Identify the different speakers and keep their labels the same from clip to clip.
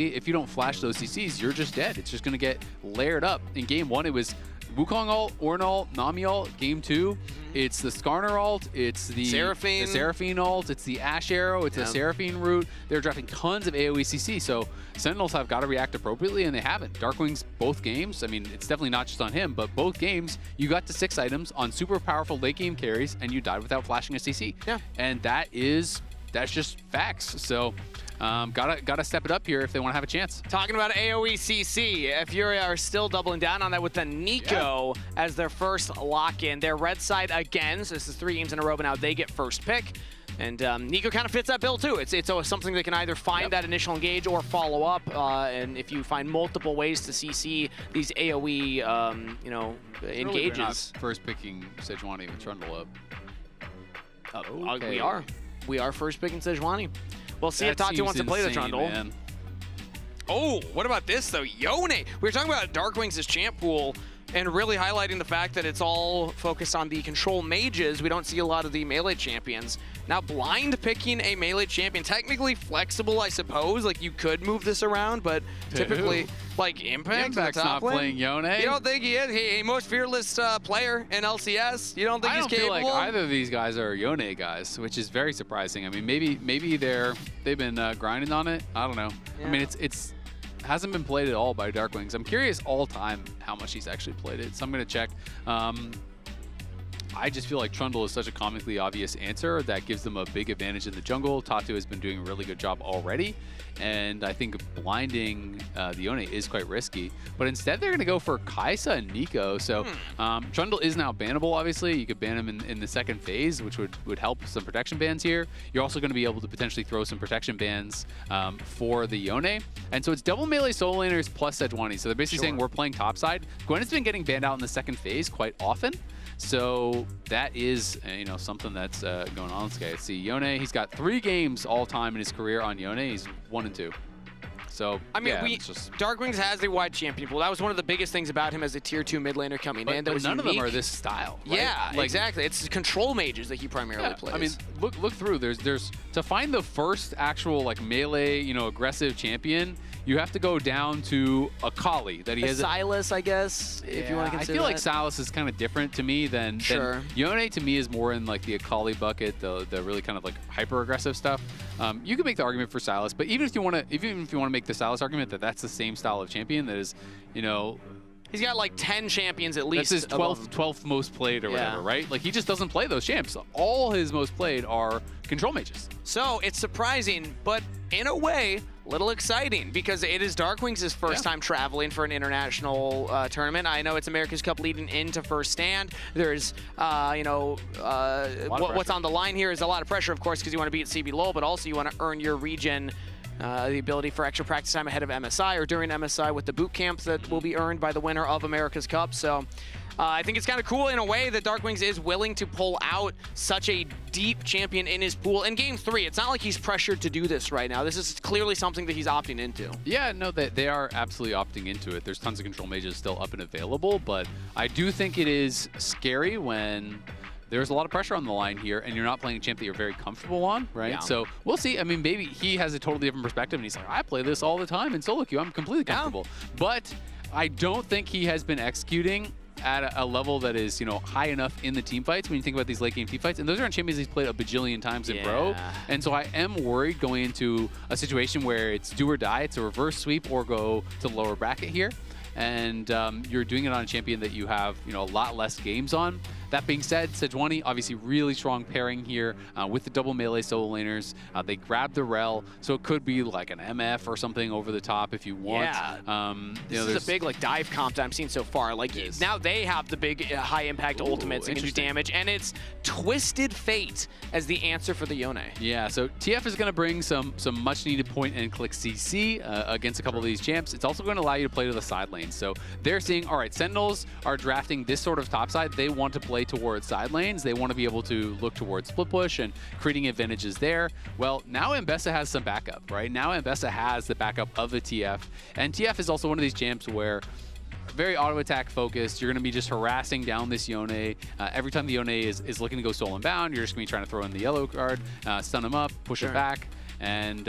Speaker 1: if you don't flash those CCs, you're just dead. It's just going to get layered up. In game 1, it was Wukong ult, Ornn ult, Nami ult. Game 2, it's the Skarner ult, it's the Seraphine ult, it's the Ashe Arrow, it's the Seraphine root. They're drafting tons of AoE CC, so Sentinels have got to react appropriately, and they haven't. DARKWINGS, both games, I mean, it's definitely not just on him, but both games, you got to 6 items on super powerful late game carries, and you died without flashing a CC. Yeah. And that's just facts. So gotta step it up here if they want to have a chance.
Speaker 2: Talking about AoE CC, FURIA are still doubling down on that with the Neeko as their first lock-in. They're red side again, so this is 3 games in a row, but now they get first pick. And Neeko kind of fits that bill too. It's always something that can either find that initial engage or follow up. And if you find multiple ways to CC these AoE, engages.
Speaker 1: Really first picking Sejuani with Trundle up.
Speaker 2: We are first picking Sejuani. We'll see if Tatu wants to play the Trundle.
Speaker 3: Man. Oh, what about this though? Yone! We were talking about DARKWINGS' champ pool and really highlighting the fact that it's all focused on the control mages. We don't see a lot of the melee champions. Now blind picking a melee champion, technically flexible, I suppose. Like you could move this around, but typically, like Impact's
Speaker 1: not playing Yone.
Speaker 3: You don't think he is? He most fearless player in LCS. You don't think he's capable?
Speaker 1: I don't feel like either of these guys are Yone guys, which is very surprising. I mean, maybe they've been grinding on it. I don't know. Yeah. I mean, it's hasn't been played at all by DARKWINGS. I'm curious all time how much he's actually played it, so I'm gonna check. I just feel like Trundle is such a comically obvious answer that gives them a big advantage in the jungle. Tatu has been doing a really good job already, and I think blinding the Yone is quite risky. But instead, they're going to go for Kaisa and Neeko. So Trundle is now bannable, obviously. You could ban him in the second phase, which would help some protection bans here. You're also going to be able to potentially throw some protection bans for the Yone. And so it's double melee solo laners plus Sejuani. So they're basically saying we're playing topside. Gwen has been getting banned out in the second phase quite often. So that is, something that's going on. Let's see, Yone, he's got 3 games all time in his career on Yone. He's 1 and 2. So,
Speaker 2: I mean, DARKWINGS has a wide champion pool. That was one of the biggest things about him as a tier 2 mid laner coming in. That was
Speaker 1: none of them are this style. Right?
Speaker 2: Yeah, exactly. It's control mages that he primarily plays.
Speaker 1: I mean, look through. There's to find the first actual melee, aggressive champion. You have to go down to a Kali that he has.
Speaker 2: Silas, I guess, if you want to consider
Speaker 1: I feel like Silas is kind of different to me than Yone. To me is more in the Akali bucket, the really kind of hyper aggressive stuff. You can make the argument for Silas, but even if you want to make the Silas argument that's the same style of champion that is,
Speaker 2: he's got 10 champions at least.
Speaker 1: That's his 12th most played or whatever, right? He just doesn't play those champs. All his most played are control mages.
Speaker 2: So it's surprising, but in a way, a little exciting because it is DARKWINGS' first time traveling for an international tournament. I know it's America's Cup leading into first stand. There's, what's on the line here is a lot of pressure, of course, because you want to beat CBLOL, but also you want to earn your region the ability for extra practice time ahead of MSI or during MSI with the boot camp that will be earned by the winner of America's Cup. So I think it's kind of cool in a way that DARKWINGS is willing to pull out such a deep champion in his pool. In Game 3, it's not like he's pressured to do this right now. This is clearly something that he's opting into.
Speaker 1: Yeah, no, they are absolutely opting into it. There's tons of control mages still up and available, but I do think it is scary when there's a lot of pressure on the line here, and you're not playing a champ that you're very comfortable on, right? Yeah. So we'll see. I mean, maybe he has a totally different perspective, and he's like, I play this all the time in solo queue. I'm completely comfortable. But I don't think he has been executing at a level that is, high enough in the team fights when you think about these late game team fights. And those aren't champions he's played a bajillion times in row. And so I am worried going into a situation where it's do or die. It's a reverse sweep or go to the lower bracket here. And you're doing it on a champion that you have, a lot less games on. That being said, Sejuani, obviously really strong pairing here with the double melee solo laners. They grab the Rell, so it could be like an MF or something over the top if you want.
Speaker 2: Yeah, this is a big dive comp that I'm seeing so far. Now they have the big high impact ultimates that can do damage, and it's Twisted Fate as the answer for the Yone.
Speaker 1: Yeah, so TF is going to bring some much needed point and click CC against a couple of these champs. It's also going to allow you to play to the side lanes. So they're seeing, all right, Sentinels are drafting this sort of top side. They want to play towards side lanes. They want to be able to look towards split push and creating advantages there. Well, now Ambessa has some backup, right? Now Ambessa has the backup of the TF. And TF is also one of these champs where very auto attack focused. You're going to be just harassing down this Yone. Every time the Yone is looking to go solo and bound, you're just going to be trying to throw in the yellow card, stun him up, push it back. And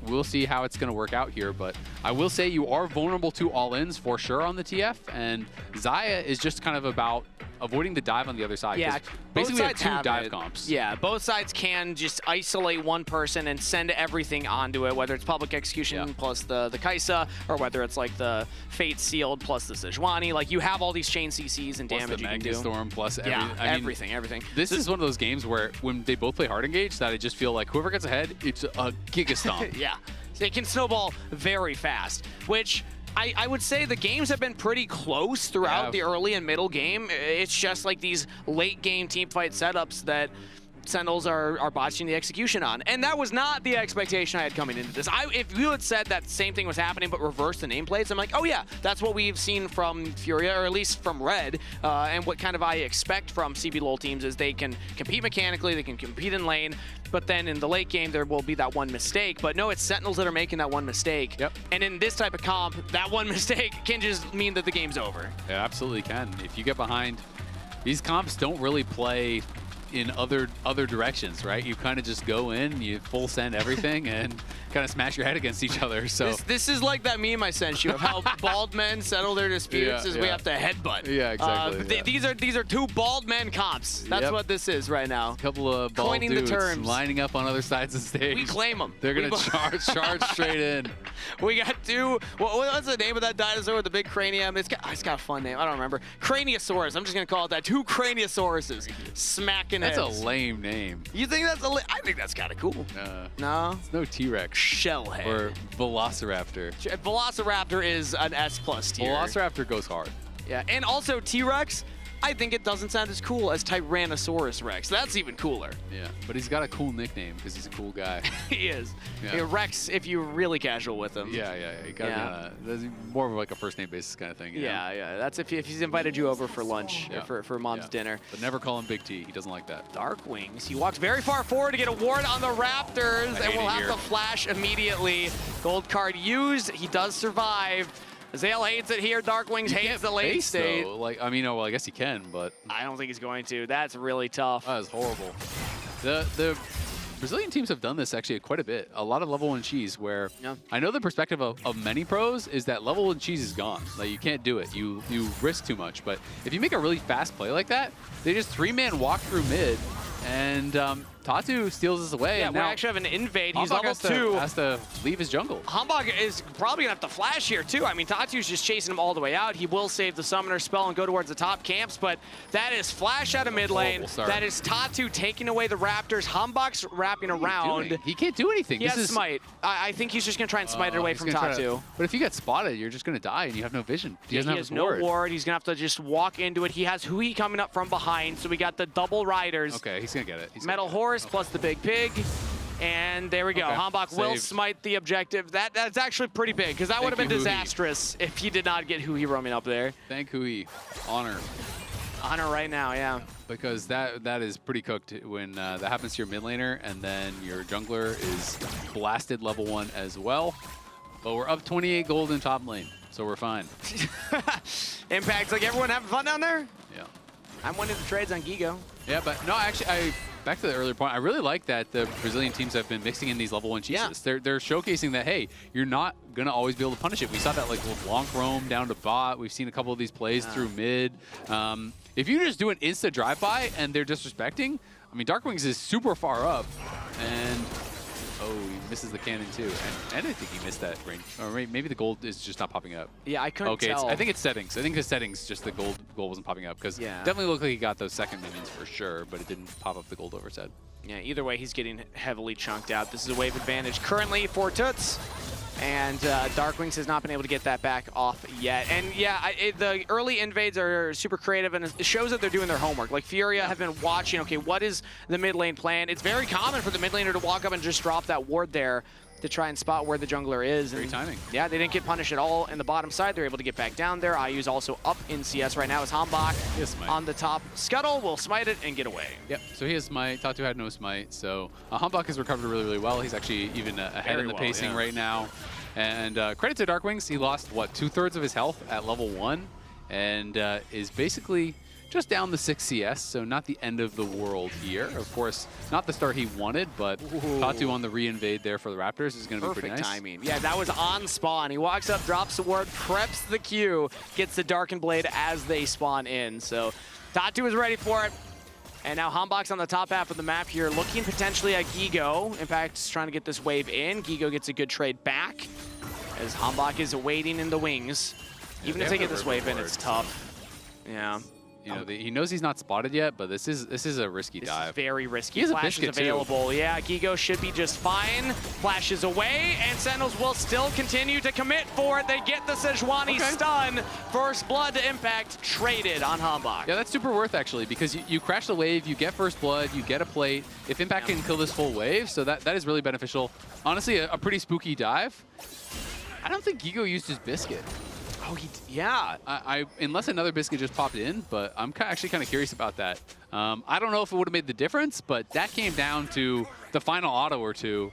Speaker 1: we'll see how it's going to work out here. But I will say you are vulnerable to all-ins for sure on the TF, and Xayah is just kind of about avoiding the dive on the other side.
Speaker 2: Yeah,
Speaker 1: basically we have two dive
Speaker 2: it.
Speaker 1: comps.
Speaker 2: Yeah, both sides can just isolate one person and send everything onto it, whether it's public execution plus the Kaisa, or whether it's like the Fate Sealed plus the Sejuani. Like, you have all these chain CCs and
Speaker 1: plus
Speaker 2: damage you can do.
Speaker 1: Storm plus
Speaker 2: everything.
Speaker 1: This is one of those games where when they both play hard engage, that I just feel like whoever gets ahead, it's a giga stomp.
Speaker 2: Yeah, so it can snowball very fast, which I would say the games have been pretty close throughout the early and middle game. It's just like these late game team fight setups that Sentinels are botching the execution on. And that was not the expectation I had coming into this. If you had said that same thing was happening but reversed the nameplates, I'm like, oh yeah, that's what we've seen from FURIA, or at least from Red, and what kind of I expect from CB LoL teams is they can compete mechanically, they can compete in lane, but then in the late game there will be that one mistake. But no, it's Sentinels that are making that one mistake.
Speaker 1: Yep.
Speaker 2: And in this type of comp, that one mistake can just mean that the game's over.
Speaker 1: It absolutely can. If you get behind, these comps don't really play in other directions, right? You kind of just go in, you full send everything, and kind of smash your head against each other. So
Speaker 2: this is like that meme I sent you of how bald men settle their disputes is we have to headbutt.
Speaker 1: Yeah, exactly.
Speaker 2: These are two bald men comps. That's what this is right now.
Speaker 1: A couple of bald
Speaker 2: Coining
Speaker 1: dudes
Speaker 2: the terms.
Speaker 1: Lining up on other sides of the stage.
Speaker 2: We claim them.
Speaker 1: They're gonna charge straight in.
Speaker 2: We got two. What's the name of that dinosaur with the big cranium? It's got a fun name. I don't remember. Craniosaurus. I'm just gonna call it that. Two Craniosauruses smacking heads.
Speaker 1: That's a lame name.
Speaker 2: You think that's I think that's kind of cool. No.
Speaker 1: It's no T-Rex.
Speaker 2: Shellhead.
Speaker 1: Or Velociraptor.
Speaker 2: Velociraptor is an S+ tier.
Speaker 1: Velociraptor goes hard.
Speaker 2: Yeah, and also T-Rex, I think it doesn't sound as cool as Tyrannosaurus Rex. That's even cooler.
Speaker 1: Yeah, but he's got a cool nickname because he's a cool guy.
Speaker 2: He is. Yeah, Rex, if you're really casual with him.
Speaker 1: Yeah. He that's more of like a first name basis kind of thing.
Speaker 2: Yeah. That's if he's invited you over for lunch or for mom's dinner.
Speaker 1: But never call him Big T. He doesn't like that.
Speaker 2: DARKWINGS. He walks very far forward to get a ward on the Raptors, and will have to flash immediately. Gold card used. He does survive. Azael hates it here. DARKWINGS hates the late state.
Speaker 1: Though. Like, I mean, well, I guess he can, but
Speaker 2: I don't think he's going to. That's really tough.
Speaker 1: That is horrible. The Brazilian teams have done this actually quite a bit. A lot of level 1 cheese where I know the perspective of many pros is that level 1 cheese is gone. Like, you can't do it. You risk too much. But if you make a really fast play like that, they just 3-man walk through mid, and Tatu steals this away.
Speaker 2: Yeah,
Speaker 1: and
Speaker 2: we
Speaker 1: now
Speaker 2: actually have an invade. He's
Speaker 1: HamBak
Speaker 2: level 2.
Speaker 1: has to leave his jungle.
Speaker 2: HamBak is probably going to have to flash here, too. I mean, Tatu's just chasing him all the way out. He will save the summoner spell and go towards the top camps, but that is flash out of mid lane. That is Tatu taking away the Raptors. HamBak's wrapping around.
Speaker 1: He can't do anything.
Speaker 2: He has smite. I think he's just going to try and smite it away from Tatu.
Speaker 1: But if you get spotted, you're just going to die, and you have no vision.
Speaker 2: He has no ward. He's going to have to just walk into it. He has huhi coming up from behind, so we got the double riders.
Speaker 1: Okay, he's going to get it.
Speaker 2: Metal Horse plus the big pig. And there we go. HamBak will smite the objective. That's actually pretty big, because that would have been disastrous if he did not get huhi roaming up there.
Speaker 1: Thank huhi. Honor.
Speaker 2: Honor right now, yeah.
Speaker 1: Because that is pretty cooked when that happens to your mid laner, and then your jungler is blasted level 1 as well. But we're up 28 gold in top lane, so we're fine.
Speaker 2: Impact's like, everyone having fun down there?
Speaker 1: Yeah.
Speaker 2: I'm winning the trades on Guigo.
Speaker 1: Yeah, but no, actually, back to the earlier point, I really like that the Brazilian teams have been mixing in these level 1 cheeses. They're showcasing that, hey, you're not going to always be able to punish it. We saw that like Blanc roam down to bot. We've seen a couple of these plays through mid. If you just do an insta drive-by and they're disrespecting, I mean, DARKWINGS is super far up, and he misses the cannon too. And I think he missed that range. Or maybe the gold is just not popping up.
Speaker 2: Yeah, I couldn't tell.
Speaker 1: I think it's settings. I think the settings, just the gold wasn't popping up, because definitely looked like he got those second minions for sure, but it didn't pop up the gold overset. Yeah,
Speaker 2: either way, he's getting heavily chunked out. This is a wave advantage currently for Tutsz. And DARKWINGS has not been able to get that back off yet. And yeah, the early invades are super creative, and it shows that they're doing their homework. Like, FURIA have been watching, okay, what is the mid lane plan? It's very common for the mid laner to walk up and just drop that ward there to try and spot where the jungler is.
Speaker 1: Great timing.
Speaker 2: Yeah, they didn't get punished at all in the bottom side. They're able to get back down there. IU's also up in CS right now as HamBak on the top scuttle will smite it and get away.
Speaker 1: Yep, so he has smite. Tatu had no smite, so HamBak has recovered really, really well. He's actually even ahead in the pacing right now. And credit to DARKWINGS, he lost, what, 2/3 of his health at level 1, and is basically just down the 6 CS, so not the end of the world here. Of course, not the start he wanted, but Tatu on the re-invade there for the Raptors is going to be pretty nice.
Speaker 2: Perfect timing. Yeah, that was on spawn. He walks up, drops the ward, preps the Q, gets the Darkened Blade as they spawn in. So Tatu is ready for it. And now HamBak's on the top half of the map here, looking potentially at Guigo. Impact's trying to get this wave in. Guigo gets a good trade back as HamBak is waiting in the wings. Even if they get this wave in, it's tough. Yeah.
Speaker 1: You know, he knows he's not spotted yet, but this is a risky dive.
Speaker 2: This is very risky.
Speaker 1: He has
Speaker 2: Flash is available. Too. Yeah, Guigo should be just fine. Flashes away, and Sentinels will still continue to commit for it. They get the Sejuani stun. First blood to Impact, traded on HamBak.
Speaker 1: Yeah, that's super worth actually, because you crash the wave, you get first blood, you get a plate. If Impact can kill this full wave, so that is really beneficial. Honestly, a pretty spooky dive. I don't think Guigo used his biscuit.
Speaker 2: Oh, yeah.
Speaker 1: Unless another biscuit just popped in, but I'm actually kind of curious about that. I don't know if it would have made the difference, but that came down to the final auto or two.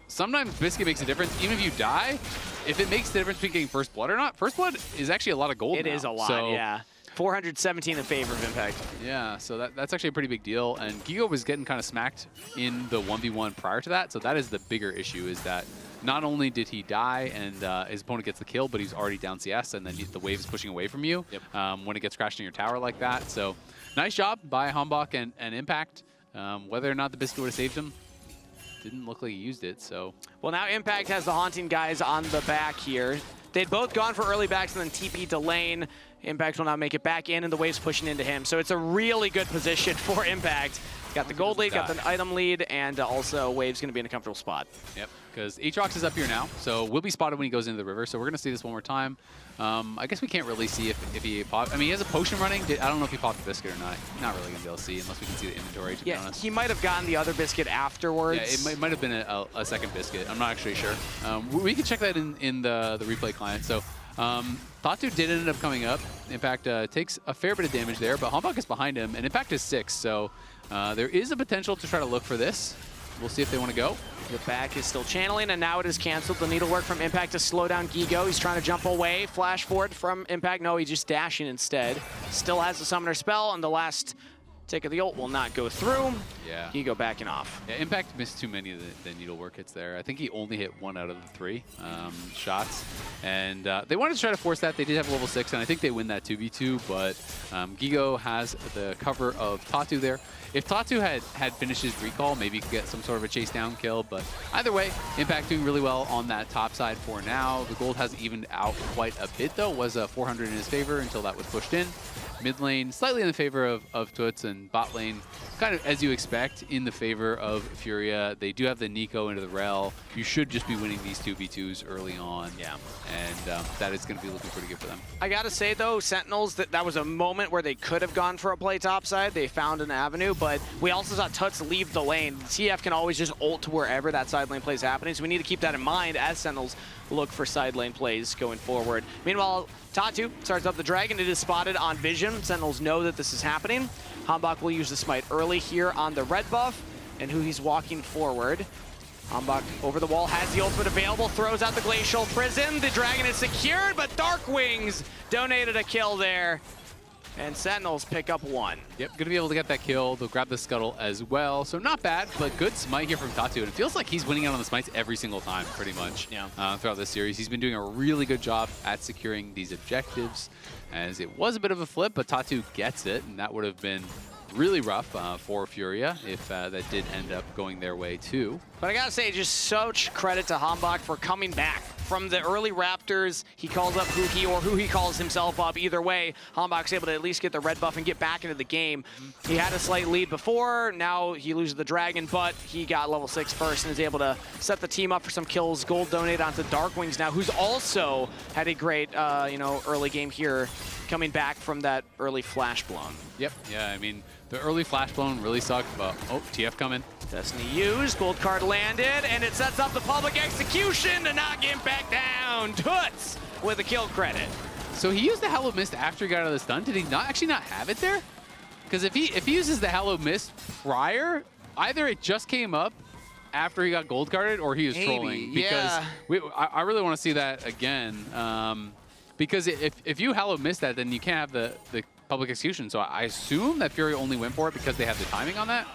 Speaker 1: Sometimes biscuit makes a difference. Even if you die, if it makes the difference between getting first blood or not, first blood is actually a lot of gold.
Speaker 2: It is a lot, so, yeah. 417 in favor of Impact.
Speaker 1: Yeah, so that's actually a pretty big deal. And Guigo was getting kind of smacked in the 1v1 prior to that, so that is the bigger issue, is that not only did he die and his opponent gets the kill, but he's already down CS, and then the wave is pushing away from you when it gets crashed in your tower like that. So nice job by HamBak and Impact. Whether or not the biscuit would have saved him, didn't look like he used it. So
Speaker 2: well, now Impact has the Haunting guys on the back here. They'd both gone for early backs and then TP to lane. Impact will now make it back in, and the wave's pushing into him. So it's a really good position for Impact. Got the gold lead, got the item lead, and also wave's going to be in a comfortable spot.
Speaker 1: Yep, because Aatrox is up here now, so will be spotted when he goes into the river. So we're going to see this one more time. I guess we can't really see if he popped. I mean, he has a potion running. I don't know if he popped the biscuit or not. Not really going to be able to see unless we can see the inventory, to be honest.
Speaker 2: He might have gotten the other biscuit afterwards.
Speaker 1: Yeah, it might have been a second biscuit. I'm not actually sure. We can check that in the replay client. So Tatu did end up coming up. Impact takes a fair bit of damage there, but HamBak is behind him, and Impact is 6. So there is a potential to try to look for this. We'll see if they want to go.
Speaker 2: The back is still channeling, and now it is canceled. The needlework from Impact to slow down Guigo. He's trying to jump away. Flash forward from Impact. No, he's just dashing instead. Still has the Summoner spell, and the last tick of the ult will not go through.
Speaker 1: Yeah.
Speaker 2: Guigo backing off.
Speaker 1: Yeah, Impact missed too many of the needlework hits there. I think he only hit 1 out of the 3 shots. And they wanted to try to force that. They did have level 6, and I think they win that 2v2, but Guigo has the cover of Tatu there. If Tatu had finished his recall, maybe he could get some sort of a chase down kill, but either way, Impact doing really well on that top side for now. The gold has evened out quite a bit though, was 400 in his favor until that was pushed in. Mid lane slightly in the favor of Tutsz, and bot lane kind of as you expect in the favor of Furia. They do have the Neeko into the Rell. You should just be winning these 2v2s early on.
Speaker 2: Yeah.
Speaker 1: And that is going to be looking pretty good for them.
Speaker 2: I got to say though, Sentinels, that was a moment where they could have gone for a play topside. They found an avenue, but we also saw Tutsz leave the lane. TF can always just ult to wherever that side lane play is happening, so we need to keep that in mind as Sentinels look for side lane plays going forward. Meanwhile, Tatu starts up the dragon. It is spotted on vision. Sentinels know that this is happening. HamBak will use the smite early here on the red buff, and huhi's walking forward. HamBak over the wall, has the ultimate available, throws out the Glacial Prison. The dragon is secured, but DARKWINGS donated a kill there. And Sentinels pick up 1. Yep,
Speaker 1: going to be able to get that kill. They'll grab the scuttle as well. So not bad, but good smite here from Tatu. And it feels like he's winning out on the smites every single time, pretty much, throughout this series. He's been doing a really good job at securing these objectives, as it was a bit of a flip, but Tatu gets it, and that would have been really rough for Furia if that did end up going their way too.
Speaker 2: But I gotta say, just such credit to HamBak for coming back from the early Raptors. He calls up huhi, or huhi calls himself up. Either way, HamBak's able to at least get the red buff and get back into the game. He had a slight lead before, now he loses the dragon, but he got level 6 first and is able to set the team up for some kills. Gold donated onto DARKWINGS now, who's also had a great early game here, coming back from that early flash blown.
Speaker 1: Yep, yeah, I mean, the early flash blown really sucked, but oh, TF coming.
Speaker 2: Destiny used, gold card landed, and it sets up the public execution to knock him back down. Tutsz with a kill credit.
Speaker 1: So he used the Hallow Mist after he got out of the stun. Did he actually not have it there? Because if he uses the Hallow Mist prior, either it just came up after he got gold carded, or he was trolling. Because I really want to see that again. Because if you Hallow Mist that, then you can't have the public execution. So I assume that Furia only went for it because they have the timing on that.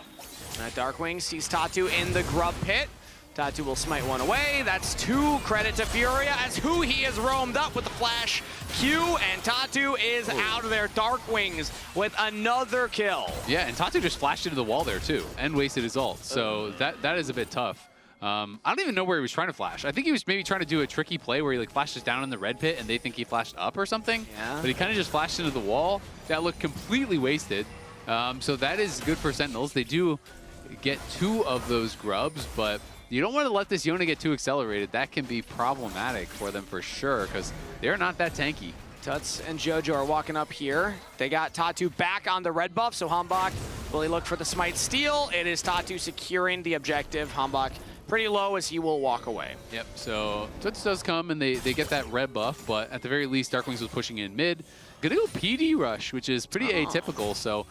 Speaker 2: DARKWINGS sees Tatu in the grub pit. Tatu will smite one away. That's 2 credit to Furia as huhi is roamed up with the flash Q, and Tatu is out of there. DARKWINGS with another kill.
Speaker 1: Yeah, and Tatu just flashed into the wall there too and wasted his ult. So that is a bit tough. I don't even know where he was trying to flash. I think he was maybe trying to do a tricky play where he like flashes down in the red pit and they think he flashed up or something.
Speaker 2: Yeah.
Speaker 1: But he kind of just flashed into the wall. That looked completely wasted. So that is good for Sentinels. They do get 2 of those grubs, but you don't want to let this Yone get too accelerated. That can be problematic for them for sure because they're not that tanky.
Speaker 2: Tutsz and JoJo are walking up here. They got Tatu back on the red buff, so HamBak, will he look for the smite steal? It is Tatu securing the objective. HamBak pretty low as he will walk away.
Speaker 1: Yep, so Tutsz does come and they get that red buff, but at the very least, DARKWINGS was pushing in mid. Gonna go PD rush, which is pretty atypical, so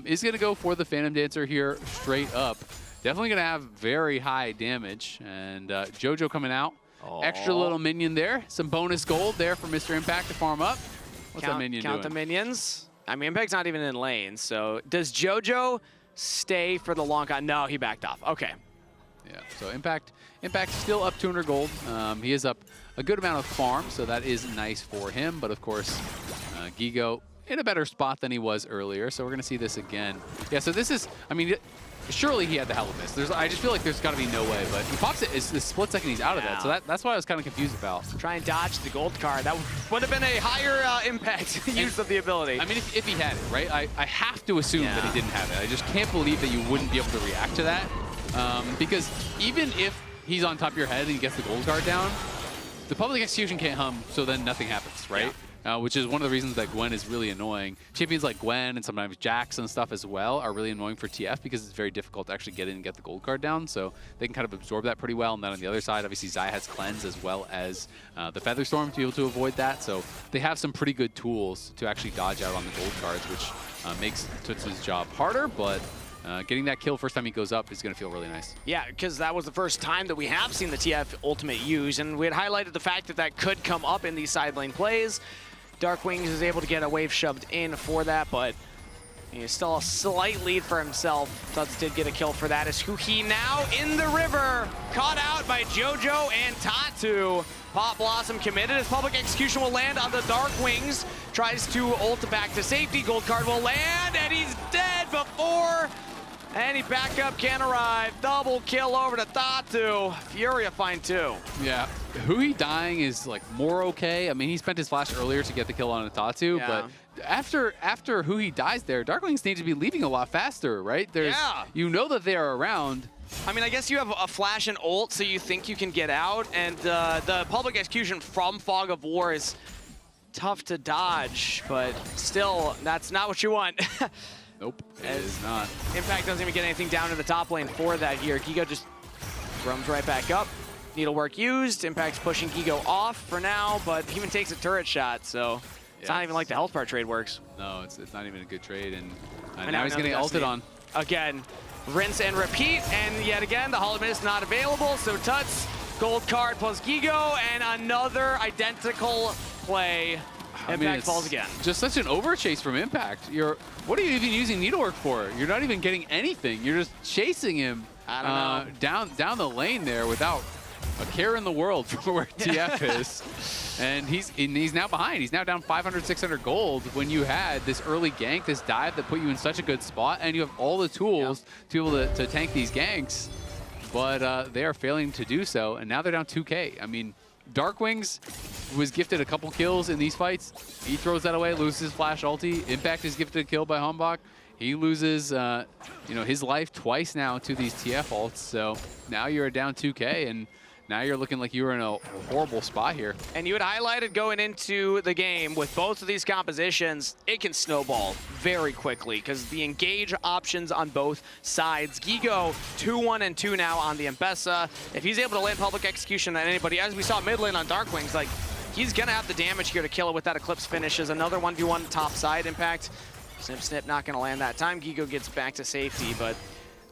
Speaker 1: is gonna go for the Phantom Dancer here straight up. Definitely gonna have very high damage, and JoJo coming out. Extra little minion there. Some bonus gold there for Mr. Impact to farm up. What's that minion doing?
Speaker 2: Count the minions. I mean, Impact's not even in lane, so does JoJo stay for the long con? No, he backed off. Okay.
Speaker 1: Yeah, so Impact still up 200 gold. He is up a good amount of farm, so that is nice for him. But of course, Guigo in a better spot than he was earlier, so we're gonna see this again. Yeah, so this is, I mean, surely he had the hell of this. I just feel like there's got to be no way, but he pops it. It's the split second he's out of that, so that's why I was kind of confused about.
Speaker 2: Try and dodge the gold card. That would have been a higher impact use of the ability.
Speaker 1: I mean, if he had it, right? I have to assume that he didn't have it. I just can't believe that you wouldn't be able to react to that, because even if he's on top of your head and he gets the gold card down, the public execution can't hum, so then nothing happens, right? Yeah. Which is one of the reasons that Gwen is really annoying. Champions like Gwen and sometimes Jax and stuff as well are really annoying for TF because it's very difficult to actually get in and get the gold card down. So they can kind of absorb that pretty well. And then on the other side, obviously Xayah has Cleanse as well as the Featherstorm to be able to avoid that. So they have some pretty good tools to actually dodge out on the gold cards, which makes Tutz's job harder. But getting that kill first time he goes up is going to feel really nice.
Speaker 2: Yeah, because that was the first time that we have seen the TF ultimate used. And we had highlighted the fact that that could come up in these side lane plays. DARKWINGS is able to get a wave shoved in for that, but he's still a slight lead for himself. Tutsz did get a kill for that as huhi now in the river. Caught out by JoJo and Tatu. Pop Blossom committed. His public execution will land on the DARKWINGS. Tries to ult back to safety. Gold card will land, and he's dead before any backup can arrive. Double kill over to Tatu. Furia find 2.
Speaker 1: Yeah, huhi dying is like more okay. I mean, he spent his flash earlier to get the kill on Tatu, but after huhi dies there, DARKWINGS need to be leaving a lot faster, right? You know that they are around.
Speaker 2: I mean, I guess you have a flash and ult, so you think you can get out, and the public execution from Fog of War is tough to dodge, but still, that's not what you want.
Speaker 1: Nope, it is not.
Speaker 2: Impact doesn't even get anything down to the top lane for that here. Guigo just drums right back up. Needlework used. Impact's pushing Guigo off for now, but he even takes a turret shot, so it's not even like the health bar trade works.
Speaker 1: No, it's not even a good trade, and now he's getting ulted on.
Speaker 2: Again, rinse and repeat, and yet again, the Hall of Mist not available, so Tutsz, gold card plus Guigo, and another identical play. Impact falls again.
Speaker 1: Just such an overchase from Impact. What are you even using Needlework for? You're not even getting anything. You're just chasing him down the lane there without a care in the world for where TF is. And he's now behind. He's now down 500, 600 gold when you had this early gank, this dive that put you in such a good spot, and you have all the tools to be able to tank these ganks. But they are failing to do so, and now they're down 2K. I mean, DARKWINGS was gifted a couple kills in these fights. He throws that away, loses flash ulti. Impact is gifted a kill by HamBak. He loses his life twice now to these TF ults. So now you're down 2K, and now you're looking like you were in a horrible spot here.
Speaker 2: And you had highlighted going into the game with both of these compositions, it can snowball very quickly because the engage options on both sides. Guigo 2-1 and 2 now on the Ambessa. If he's able to land public execution on anybody, as we saw mid lane on DARKWINGS, like he's gonna have the damage here to kill it with that Eclipse finishes. Another 1v1 top side Impact. Snip Snip not gonna land that time. Guigo gets back to safety, but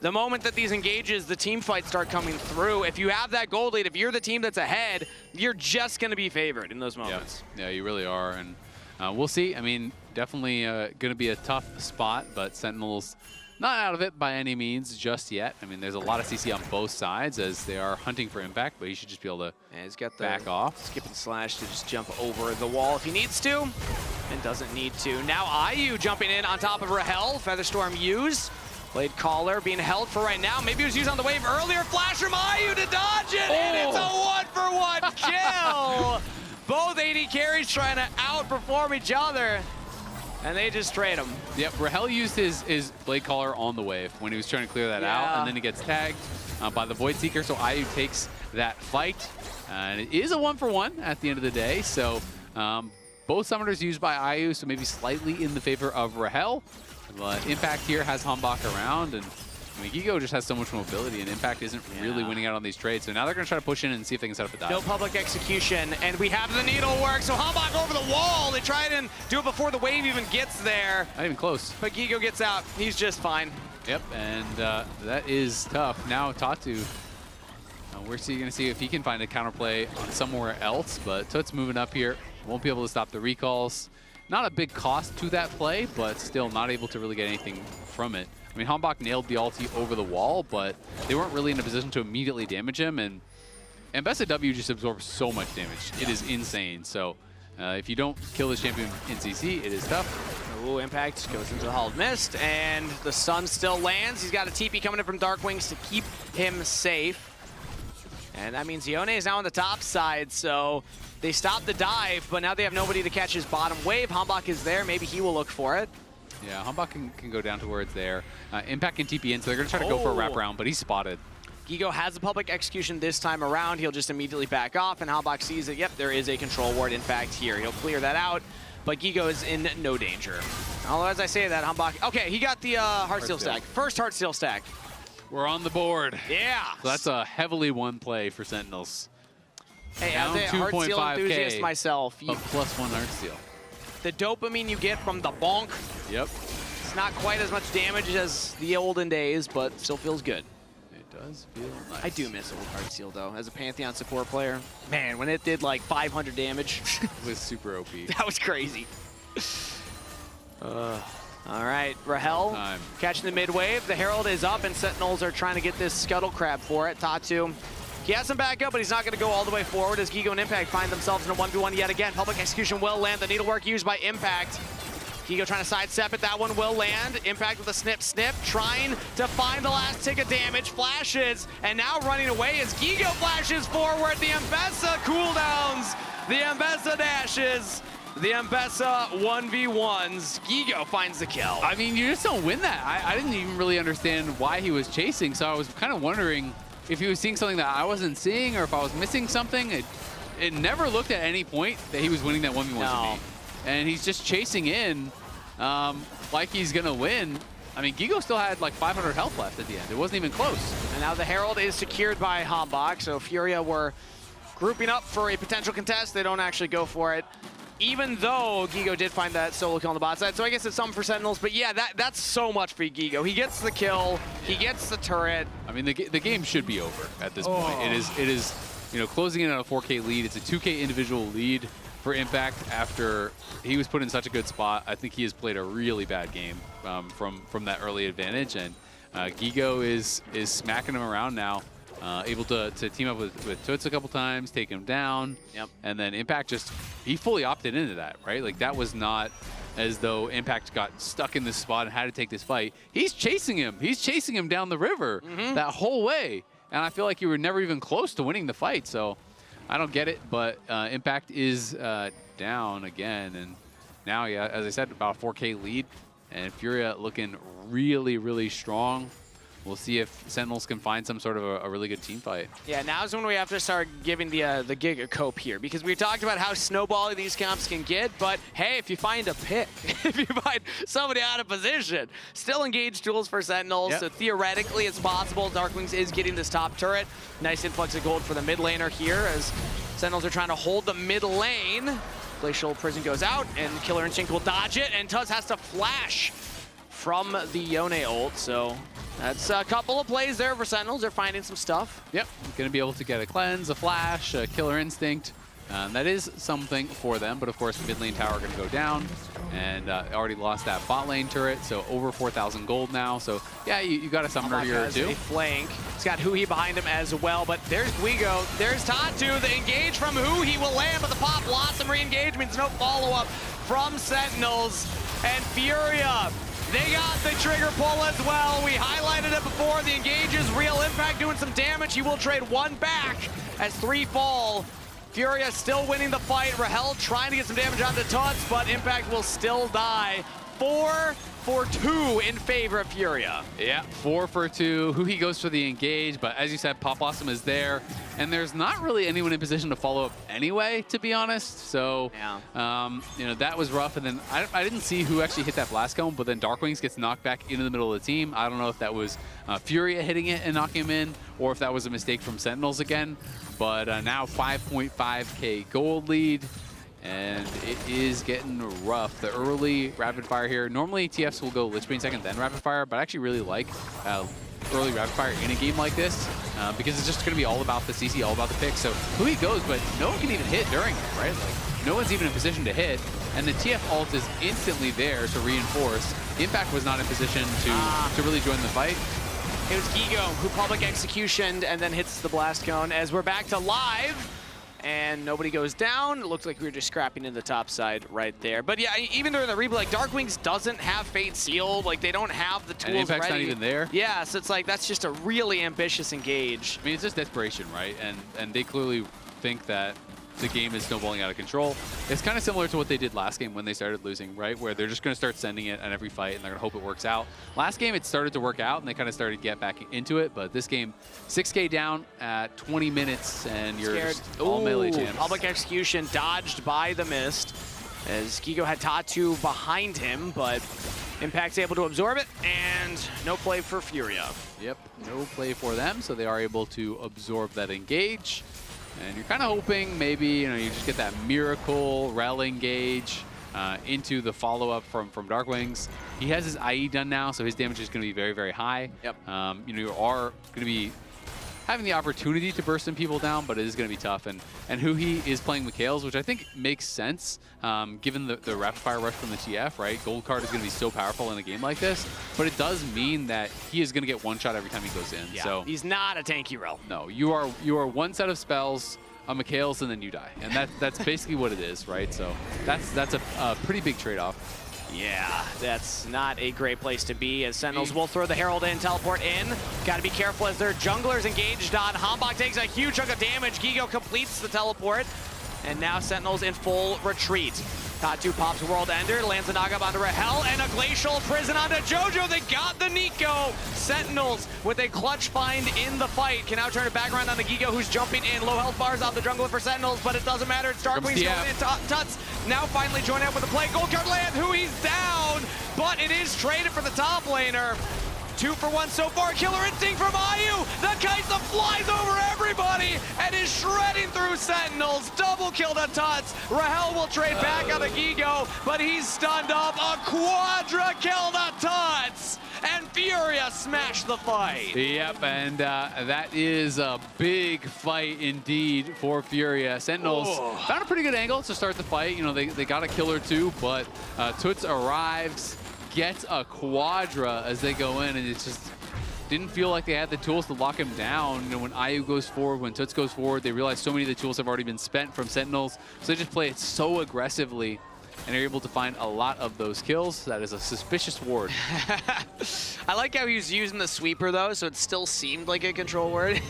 Speaker 2: the moment that these engages, the team fights start coming through. If you have that gold lead, if you're the team that's ahead, you're just going to be favored in those moments.
Speaker 1: Yeah, you really are. And we'll see. I mean, definitely going to be a tough spot, but Sentinels not out of it by any means just yet. I mean, there's a lot of CC on both sides as they are hunting for impact, but he should just be able to
Speaker 2: he's got the
Speaker 1: back off.
Speaker 2: Skip and slash to just jump over the wall if he needs to, and doesn't need to. Now IU jumping in on top of Rahel. Featherstorm used. Blade Caller being held for right now. Maybe it was used on the wave earlier. Flash from IU to dodge it, and it's a 1-for-1 kill. Both AD carries trying to outperform each other. And they just trade him.
Speaker 1: Yep, Rahel used his Blade Caller on the wave when he was trying to clear that out, and then he gets tagged by the Void Seeker, so IU takes that fight. And it is a 1-for-1 at the end of the day, so both summoners used by IU, so maybe slightly in the favor of Rahel. But Impact here has HamBak around, and I mean, Guigo just has so much mobility, and Impact isn't really winning out on these trades. So now they're going to try to push in and see if they can set up a dive.
Speaker 2: No public execution, and we have the needlework. So HamBak over the wall. They try and do it before the wave even gets there.
Speaker 1: Not even close.
Speaker 2: But Guigo gets out. He's just fine.
Speaker 1: Yep, and that is tough. Now Tatu, we're going to see if he can find a counterplay on somewhere else, but Tutsz moving up here. Won't be able to stop the recalls. Not a big cost to that play, but still not able to really get anything from it. I mean, HamBak nailed the ulti over the wall, but they weren't really in a position to immediately damage him, and Ambessa W just absorbs so much damage. It is insane. So if you don't kill this champion in CC, it is tough.
Speaker 2: Ooh, Impact goes into the Hall of Mist, and the sun still lands. He's got a TP coming in from DARKWINGS to keep him safe. And that means Yone is now on the top side, so they stopped the dive, but now they have nobody to catch his bottom wave. HamBak is there. Maybe he will look for it.
Speaker 1: Yeah, HamBak can go down to where it's there. Impact can TP in, so they're going to try to go for a wraparound, but he's spotted.
Speaker 2: Guigo has the public execution this time around. He'll just immediately back off, and HamBak sees that, yep, there is a control ward, in fact, here. He'll clear that out, but Guigo is in no danger. Although, as I say that, HamBak... Okay, he got the Heartsteel stack. First Heartsteel stack.
Speaker 1: We're on the board.
Speaker 2: Yeah.
Speaker 1: So that's a heavily won play for Sentinels.
Speaker 2: Hey, as a Heartsteel enthusiast myself...
Speaker 1: But +1 Heartsteel.
Speaker 2: The dopamine you get from the bonk.
Speaker 1: Yep.
Speaker 2: It's not quite as much damage as the olden days, but still feels good.
Speaker 1: It does feel nice.
Speaker 2: I do miss old Heartsteel, though, as a Pantheon support player. Man, when it did like 500 damage.
Speaker 1: It was super OP.
Speaker 2: That was crazy. All right, Rahel catching the mid wave. The Herald is up, and Sentinels are trying to get this Scuttle Crab for it. Tatu, he has some backup, but he's not going to go all the way forward as Guigo and Impact find themselves in a 1v1 yet again. Public execution will land. The needlework used by Impact. Guigo trying to sidestep it. That one will land. Impact with a snip, trying to find the last tick of damage. Flashes, and now running away as Guigo flashes forward. The Ambessa cooldowns. The Ambessa dashes. The Ambessa 1v1s. Guigo finds the kill.
Speaker 1: I mean, you just don't win that. I didn't even really understand why he was chasing, so I was kind of wondering if he was seeing something that I wasn't seeing or if I was missing something. It never looked at any point that he was winning that 1v1 to me. And he's just chasing in like he's going to win. I mean, Guigo still had like 500 health left at the end. It wasn't even close.
Speaker 2: And now the Herald is secured by HamBak, so FURIA were grouping up for a potential contest. They don't actually go for it, even though Guigo did find that solo kill on the bot side. So I guess it's something for Sentinels, but yeah, that's so much for Guigo. He gets the kill, he gets the turret.
Speaker 1: I mean, the game should be over at this point. It is, you know, closing in on a 4K lead. It's a 2K individual lead for Impact after he was put in such a good spot. I think he has played a really bad game from that early advantage, and Guigo is smacking him around now. Able to team up with Tutsz a couple times, take him down, and then Impact he fully opted into that, right? Like, that was not as though Impact got stuck in this spot and had to take this fight. He's chasing him. He's chasing him down the river that whole way, and I feel like you were never even close to winning the fight, so I don't get it, but Impact is down again, and now, yeah, as I said, about a 4K lead, and FURIA looking really, really strong. We'll see if Sentinels can find some sort of a really good team fight. Yeah, now's
Speaker 2: when we have to start giving the gig a cope here, because we talked about how snowballing these comps can get, but hey, if you find a pick, if you find somebody out of position, still engage duels for Sentinels, so theoretically it's possible. DARKWINGS is getting this top turret. Nice influx of gold for the mid laner here as Sentinels are trying to hold the mid lane. Glacial Prison goes out, and Killer Instinct will dodge it, and Tutsz has to flash from the Yone ult, so that's a couple of plays there for Sentinels. They're finding some stuff.
Speaker 1: Yep, going to be able to get a cleanse, a flash, a Killer Instinct. That is something for them, but of course mid lane tower going to go down, and already lost that bot lane turret, so over 4,000 gold now. So yeah, you got a summoner here or two.
Speaker 2: A flank. He's got huhi behind him as well, but there's Guigo, there's Tatu. The engage from huhi will land, but the pop lost some re-engagements, no follow-up from Sentinels. And FURIA, they got the trigger pull as well. We highlighted it before. The engage is real impact, doing some damage. He will trade one back as 3 fall. FURIA still winning the fight. Rahel trying to get some damage onto Tutsz, but Impact will still die. 4 for 2 in favor of FURIA.
Speaker 1: Yeah, 4 for 2. huhi goes for the engage, but as you said, Pop Blossom is there, and there's not really anyone in position to follow up anyway, to be honest. So,
Speaker 2: yeah.
Speaker 1: you know, that was rough. And then I didn't see who actually hit that blast cone, but then DARKWINGS gets knocked back into the middle of the team. I don't know if that was FURIA hitting it and knocking him in, or if that was a mistake from Sentinels again. But now 5.5k gold lead. And it is getting rough. The early rapid fire here. Normally TFs will go Lich Bane second, then rapid fire, but I actually really like early rapid fire in a game like this because it's just going to be all about the CC, all about the pick. So huhi goes, but no one can even hit during it, right? Like no one's even in position to hit, and the TF ult is instantly there to reinforce. Impact was not in position to really join the fight.
Speaker 2: It was Guigo who public executioned and then hits the blast cone. As we're back to live. And nobody goes down. It looked like we were just scrapping in the top side right there. But yeah, even during the replay, like DARKWINGS doesn't have Fate sealed. Like they don't have the tools
Speaker 1: and Impact's
Speaker 2: ready.
Speaker 1: not even there.
Speaker 2: Yeah, so it's like that's just a really ambitious engage.
Speaker 1: I mean, it's just desperation, right? And they clearly think that the game is snowballing out of control. It's kind of similar to what they did last game when they started losing, right? Where they're just going to start sending it at every fight and they're going to hope it works out. Last game, it started to work out and they kind of started to get back into it. But this game, 6k down at 20 minutes and you're just all melee champs.
Speaker 2: Public execution dodged by the mist as Guigo had Tatu behind him, but Impact's able to absorb it and no play for FURIA.
Speaker 1: Yep, no play for them, so they are able to absorb that engage. And you're kind of hoping maybe, you know, you just get that miracle Rell engage into the follow-up from DARKWINGS. He has his IE done now, so his damage is going to be very, very high.
Speaker 2: Yep.
Speaker 1: You know, you are going to be having the opportunity to burst some people down, but it is going to be tough. And huhi is playing Mikhails, which I think makes sense, given the rapid fire rush from the TF, right? Gold card is going to be so powerful in a game like this, but it does mean that he is going to get one shot every time he goes in.
Speaker 2: Yeah,
Speaker 1: so
Speaker 2: he's not a tanky Rell.
Speaker 1: No, you are one set of spells, a Mikhails, and then you die, and that's basically what it is, right? So that's a pretty big trade-off.
Speaker 2: Yeah, that's not a great place to be as Sentinels will throw the Herald in, teleport in. Got to be careful as their junglers engaged on. HamBak takes a huge chunk of damage. Guigo completes the teleport. And now Sentinels in full retreat. Tatu pops World Ender, lands the knock-up onto Rahel, and a Glacial Prison onto JoJo. They got the Neeko. Sentinels with a clutch find in the fight. Can now turn it back around on the Guigo, who's jumping in. Low health bars off the jungler for Sentinels, but it doesn't matter. It's DARKWINGS going in. Tutsz now finally join up with the play. Gold card land, huhi's down, but it is traded for the top laner. 2 for 1 so far. Killer instinct from IU. The Kaisa flies over everybody and is shredding through Sentinels. Double kill to Tutsz. Rahel will trade back on the Guigo, but he's stunned up. A quadra kill to Tutsz. And FURIA smashed the fight.
Speaker 1: Yep, and that is a big fight indeed for FURIA. Sentinels found a pretty good angle to start the fight. You know, they got a kill or two, but Tutsz arrives, gets a quadra as they go in, and it just didn't feel like they had the tools to lock him down. You know, when IU goes forward, when Tutsz goes forward, they realize so many of the tools have already been spent from Sentinels, so they just play it so aggressively, and they're able to find a lot of those kills. That is a suspicious ward.
Speaker 2: I like how he was using the sweeper, though, so it still seemed like a control word.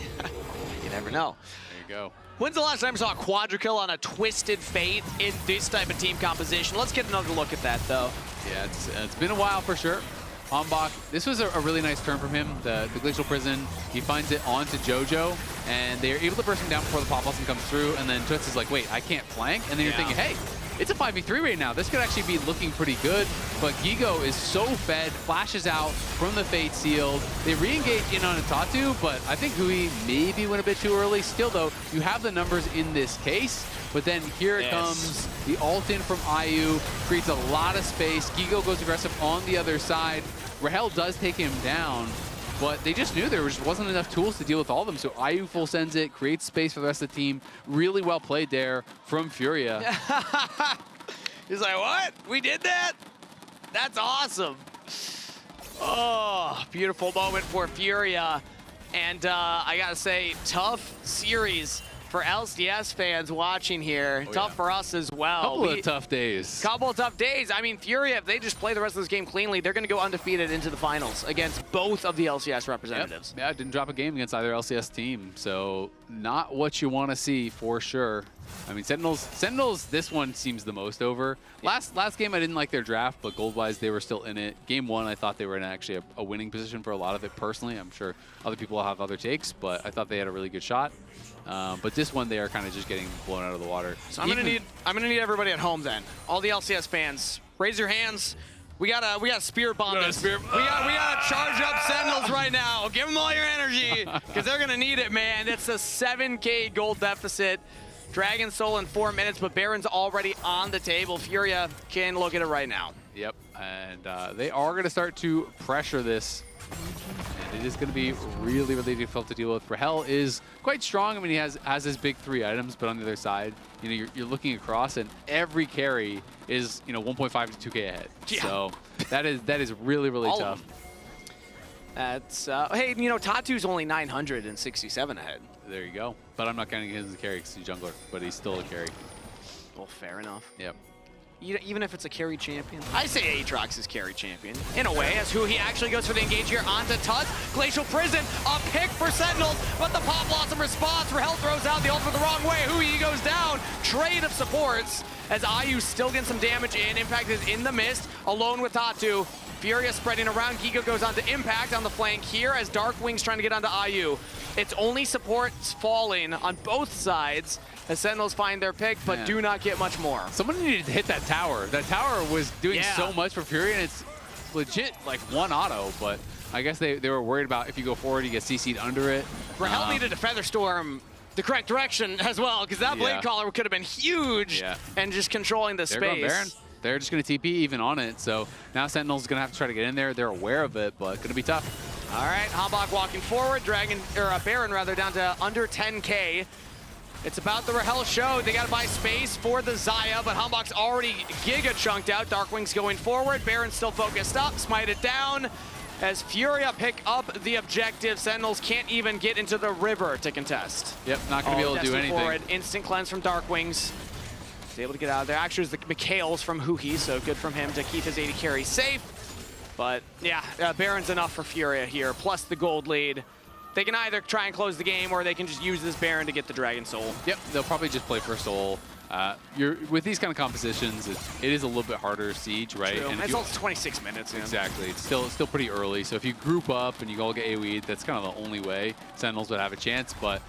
Speaker 2: You never know.
Speaker 1: There you go.
Speaker 2: When's the last time you saw a quadra kill on a Twisted Fate in this type of team composition? Let's get another look at that, though.
Speaker 1: Yeah, it's been a while for sure. HamBak, this was a really nice turn from him, the Glacial Prison. He finds it onto JoJo, and they're able to burst him down before the Pop Blossom comes through, and then Tutsz is like, wait, I can't flank? And then you're thinking, hey, it's a 5v3 right now. This could actually be looking pretty good, but Guigo is so fed, flashes out from the Fate Sealed. They re-engage in on a Tatu, but I think huhi maybe went a bit too early. Still, though, you have the numbers in this case, but then here it comes. The ult in from IU creates a lot of space. Guigo goes aggressive on the other side. Rahel does take him down, but they just knew there just wasn't enough tools to deal with all of them. So IU full sends it, creates space for the rest of the team. Really well played there from FURIA.
Speaker 2: He's like, what? We did that? That's awesome. Oh, beautiful moment for FURIA. And I gotta say, tough series for LCS fans watching here. Tough for us as well.
Speaker 1: Couple of tough days.
Speaker 2: Couple of tough days. I mean, FURIA, if they just play the rest of this game cleanly, they're gonna go undefeated into the finals against both of the LCS representatives.
Speaker 1: Yep. Yeah, didn't drop a game against either LCS team, so not what you want to see for sure. I mean, Sentinels, this one seems the most over. Last game, I didn't like their draft, but gold-wise, they were still in it. Game 1, I thought they were in actually a winning position for a lot of it personally. I'm sure other people will have other takes, but I thought they had a really good shot. But this one, they are kind of just getting blown out of the water.
Speaker 2: So I'm gonna need everybody at home then. All the LCS fans, raise your hands. We gotta spirit bomb this. We gotta charge up Sentinels right now. Give them all your energy, because they're gonna need it, man. It's a 7K gold deficit. Dragon Soul in 4 minutes, but Baron's already on the table. FURIA can look at it right now.
Speaker 1: Yep, and they are going to start to pressure this. And it is going to be really, really difficult to deal with. Rahel is quite strong. I mean, he has his big 3 items, but on the other side, you know, you're looking across, and every carry is, you know, 1.5 to 2K ahead. Yeah. So that is really, really tough.
Speaker 2: That's hey, you know, Tatu's only 967 ahead.
Speaker 1: There you go. But I'm not counting him as a carry because he's jungler, but he's still a carry.
Speaker 2: Well, fair enough.
Speaker 1: Yep.
Speaker 2: Even if it's a carry champion. I say Aatrox is carry champion, in a way, as huhi actually goes for the engage here onto Tutsz. Glacial Prison, a pick for Sentinels, but the Pop Blossom response. Rahel throws out the ultimate the wrong way. huhi goes down. Trade of supports, as IU still getting some damage in. Impact is in the mist, alone with Tatu. FURIA spreading around. Guigo goes on to Impact on the flank here as DARKWINGS trying to get onto IU. It's only supports falling on both sides as Sentinels find their pick, but do not get much more.
Speaker 1: Someone needed to hit that tower. That tower was doing so much for FURIA, and it's legit like one auto, but I guess they were worried about if you go forward, you get CC'd under it.
Speaker 2: Rahel needed to Featherstorm the correct direction as well, because that Blade Caller could have been huge and just controlling the space.
Speaker 1: Going Baron. They're just going to TP even on it, so now Sentinel's going to have to try to get in there. They're aware of it, but going to be tough.
Speaker 2: All right, HamBak walking forward, Baron rather down to under 10K. It's about the Rahel show. They got to buy space for the Xayah, but HamBak's already giga chunked out. DARKWINGS going forward. Baron still focused up, smite it down. As FURIA pick up the objective, Sentinels can't even get into the river to contest.
Speaker 1: Yep, not going to be able to do anything.
Speaker 2: Forward. Instant cleanse from DARKWINGS. Able to get out of there. Actually, it was the McHale's from huhi, so good from him to keep his AD carry safe. But yeah, Baron's enough for FURIA here, plus the gold lead. They can either try and close the game, or they can just use this Baron to get the Dragon Soul.
Speaker 1: Yep, they'll probably just play for Soul. With these kind of compositions, it is a little bit harder Siege, right?
Speaker 2: True. And it's also 26 minutes.
Speaker 1: Exactly. It's still pretty early. So if you group up and you all get AoE'd, that's kind of the only way Sentinels would have a chance. But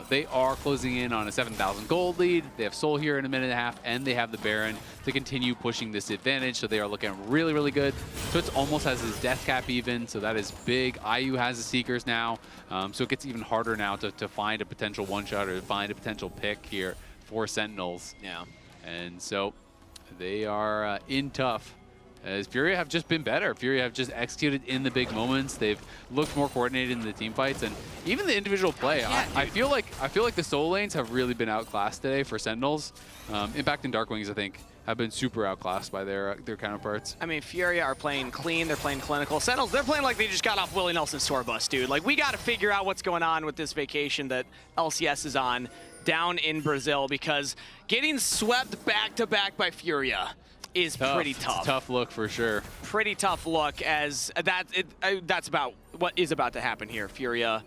Speaker 1: they are closing in on a 7,000 gold lead. They have Soul here in a minute and a half, and they have the Baron to continue pushing this advantage. So they are looking really, really good. Tutsz almost has his death cap even, so that is big. IU has the Seekers now, so it gets even harder now to find a potential one-shot or to find a potential pick here for Sentinels.
Speaker 2: Yeah.
Speaker 1: And so they are in tough, as FURIA have just been better. FURIA have just executed in the big moments. They've looked more coordinated in the team fights, and even the individual play. I feel like the solo lanes have really been outclassed today for Sentinels. Impact and DARKWINGS, I think, have been super outclassed by their counterparts.
Speaker 2: I mean, FURIA are playing clean. They're playing clinical. Sentinels, they're playing like they just got off Willie Nelson's tour bus, dude. Like, we got to figure out what's going on with this vacation that LCS is on down in Brazil, because getting swept back-to-back by FURIA is pretty tough.
Speaker 1: It's a tough look for sure.
Speaker 2: Pretty tough look, as that's about what is about to happen here. FURIA,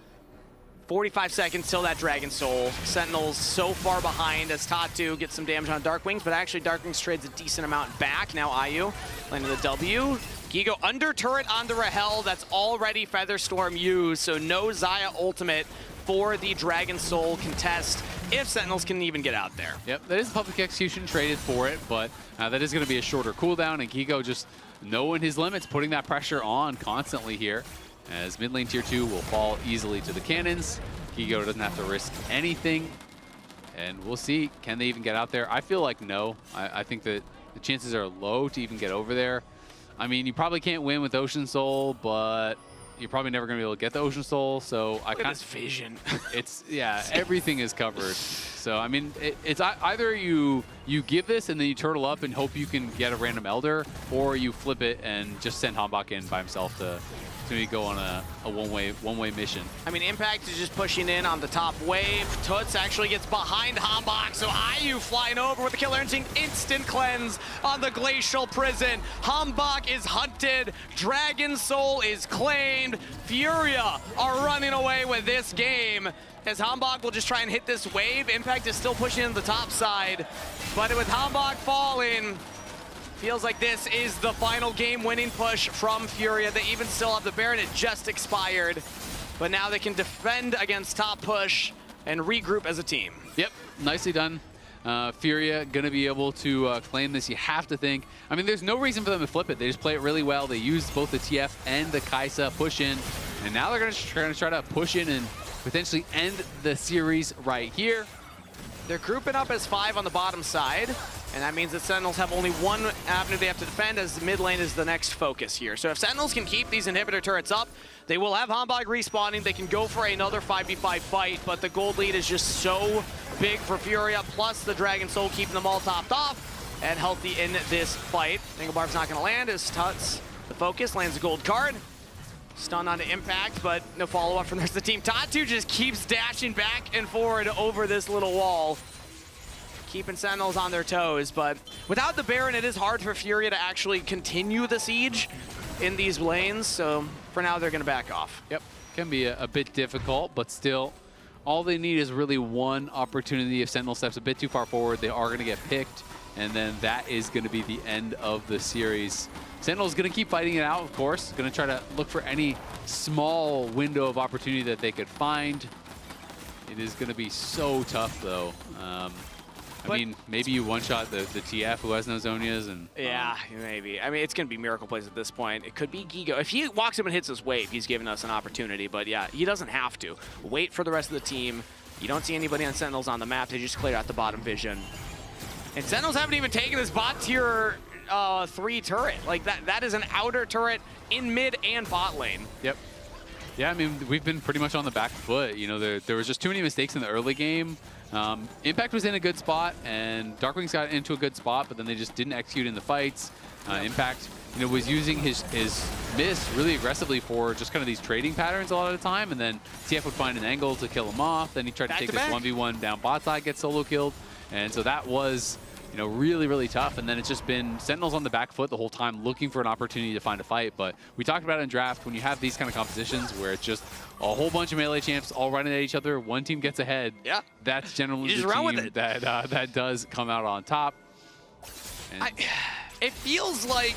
Speaker 2: 45 seconds till that Dragon Soul. Sentinels so far behind as Tatu gets some damage on DARKWINGS, but actually DARKWINGS trades a decent amount back. Now IU landing the W. Guigo under turret on the Rahel. That's already Featherstorm used, so no Xayah ultimate for the Dragon Soul contest, if Sentinels can even get out there.
Speaker 1: Yep, that is public execution traded for it, but that is going to be a shorter cooldown, and Guigo just knowing his limits, putting that pressure on constantly here, as mid lane tier 2 will fall easily to the cannons. Guigo doesn't have to risk anything, and we'll see, can they even get out there? I feel like no. I think that the chances are low to even get over there. I mean, you probably can't win with Ocean Soul, but you're probably never going to be able to get the Ocean Soul, so I
Speaker 2: Look at this vision.
Speaker 1: It's, yeah, everything is covered. So, I mean, it's either you give this and then you turtle up and hope you can get a random Elder, or you flip it and just send HamBak in by himself to maybe go on a one-way mission.
Speaker 2: I mean, Impact is just pushing in on the top wave. Tutsz actually gets behind HamBak, so IU flying over with the Killer Instinct, instant cleanse on the Glacial Prison. HamBak is hunted, Dragon Soul is claimed. FURIA are running away with this game, as HamBak will just try and hit this wave. Impact is still pushing in the top side, but with HamBak falling, feels like this is the final game-winning push from FURIA. They even still have the Baron. It just expired, but now they can defend against top push and regroup as a team.
Speaker 1: Yep, nicely done. FURIA going to be able to claim this. You have to think. I mean, there's no reason for them to flip it. They just play it really well. They used both the TF and the Kaisa push in, and now they're going to try to push in and potentially end the series right here.
Speaker 2: They're grouping up as 5 on the bottom side, and that means that Sentinels have only one avenue they have to defend, as the mid lane is the next focus here. So if Sentinels can keep these inhibitor turrets up, they will have HamBak respawning. They can go for another 5v5 fight, but the gold lead is just so big for FURIA, plus the Dragon Soul keeping them all topped off and healthy in this fight. Barb's not going to land as Tutsz, the focus, lands a gold card. Stun onto Impact, but no follow-up from the rest of the team. Tatu just keeps dashing back and forward over this little wall, keeping Sentinels on their toes. But without the Baron, it is hard for FURIA to actually continue the siege in these lanes. So for now, they're going to back off.
Speaker 1: Yep, can be a bit difficult, but still, all they need is really one opportunity. If Sentinel steps a bit too far forward, they are going to get picked, and then that is going to be the end of the series. Sentinel's going to keep fighting it out, of course. Going to try to look for any small window of opportunity that they could find. It is going to be so tough, though. I mean, maybe you one-shot the TF who has no Zonias. And
Speaker 2: yeah, maybe. I mean, it's going to be Miracle Plays at this point. It could be Guigo. If he walks up and hits this wave, he's giving us an opportunity. But yeah, he doesn't have to. Wait for the rest of the team. You don't see anybody on Sentinels on the map. They just clear out the bottom vision. And Sentinels haven't even taken this bot tier 3 turret. Like, that is an outer turret in mid and bot lane.
Speaker 1: Yep. Yeah, I mean, we've been pretty much on the back foot. You know, there was just too many mistakes in the early game. Impact was in a good spot, and DARKWINGS got into a good spot, but then they just didn't execute in the fights. Impact, you know, was using his miss really aggressively for just kind of these trading patterns a lot of the time, and then TF would find an angle to kill him off. Then he tried to take this 1v1 down bot side, get solo killed, and so that was, you know, really, really tough. And then it's just been Sentinels on the back foot the whole time, looking for an opportunity to find a fight. But we talked about it in draft, when you have these kind of compositions where it's just a whole bunch of melee champs all running at each other, one team gets ahead.
Speaker 2: Yeah,
Speaker 1: that's generally the team that does come out on top.
Speaker 3: It feels like,